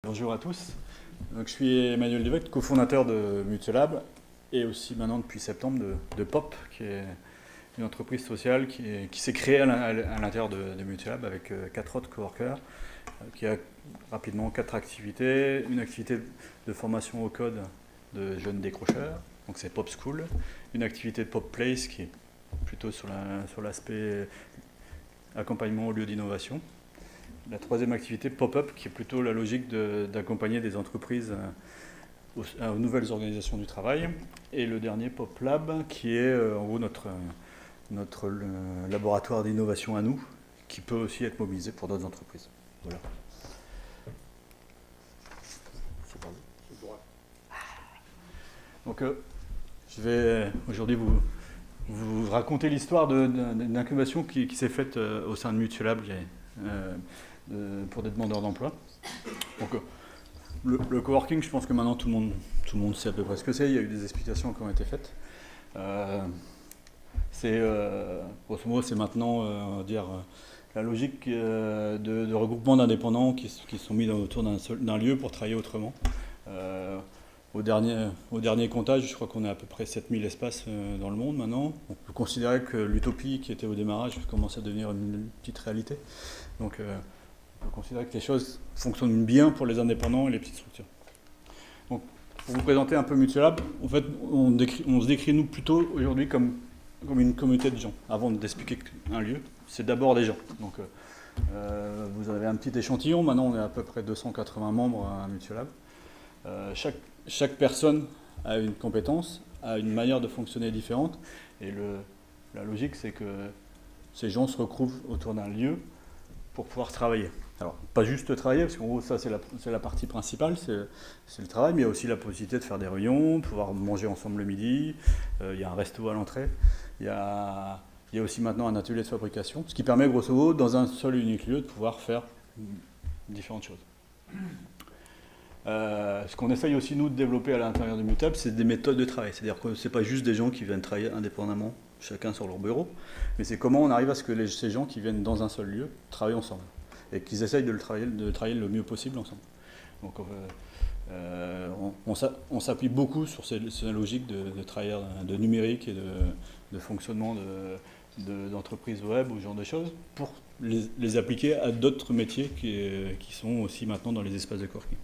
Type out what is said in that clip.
Bonjour à tous. Donc, je suis Emmanuel Devect, cofondateur de Mutualab et aussi maintenant depuis septembre de POP, qui est une entreprise sociale qui s'est créée à l'intérieur de Mutualab avec 4 autres coworkers, qui a rapidement 4 activités. Une activité de formation au code de jeunes décrocheurs, donc c'est Pop School. Une activité de Pop Place qui est plutôt sur l'aspect accompagnement au lieu d'innovation. La troisième activité, Pop-up, qui est plutôt la logique d'accompagner des entreprises aux nouvelles organisations du travail. Et le dernier, Pop Lab, qui est en gros notre laboratoire d'innovation à nous, qui peut aussi être mobilisé pour d'autres entreprises. Voilà. Donc, je vais aujourd'hui vous raconter l'histoire d'une incubation qui s'est faite au sein de Mutualab pour des demandeurs d'emploi. Donc, le coworking, je pense que maintenant tout le monde sait à peu près ce que c'est. Il y a eu des explications qui ont été faites. Grosso modo, c'est maintenant la logique de regroupement d'indépendants qui sont mis autour d'un lieu pour travailler autrement. Au dernier comptage, je crois qu'on a à peu près 7000 espaces dans le monde maintenant. On peut considérer que l'utopie qui était au démarrage commence à devenir une petite réalité. Donc on peut considérer que les choses fonctionnent bien pour les indépendants et les petites structures. Donc, pour vous présenter un peu Mutualab, en fait, on se décrit nous plutôt aujourd'hui comme une communauté de gens. Avant d'expliquer un lieu, c'est d'abord des gens. Donc vous avez un petit échantillon. Maintenant, on est à peu près 280 membres à Mutualab. Chaque personne a une compétence, a une manière de fonctionner différente. Et la logique, c'est que ces gens se retrouvent autour d'un lieu pour pouvoir travailler. Alors, pas juste travailler, parce qu'en gros, ça, c'est la partie principale, c'est le travail, mais il y a aussi la possibilité de faire des réunions, de pouvoir manger ensemble le midi, il y a un resto à l'entrée, il y a aussi maintenant un atelier de fabrication, ce qui permet, grosso modo, dans un seul et unique lieu, de pouvoir faire différentes choses. Ce qu'on essaye aussi, nous, de développer à l'intérieur du Mutualab, c'est des méthodes de travail. C'est-à-dire que ce n'est pas juste des gens qui viennent travailler indépendamment, chacun sur leur bureau, mais c'est comment on arrive à ce que ces gens qui viennent dans un seul lieu travaillent ensemble et qu'ils essayent de travailler le mieux possible ensemble. Donc on s'appuie beaucoup sur ces logiques de travail de numérique et de fonctionnement d'entreprises web ou ce genre de choses pour les appliquer à d'autres métiers qui sont aussi maintenant dans les espaces de coworking.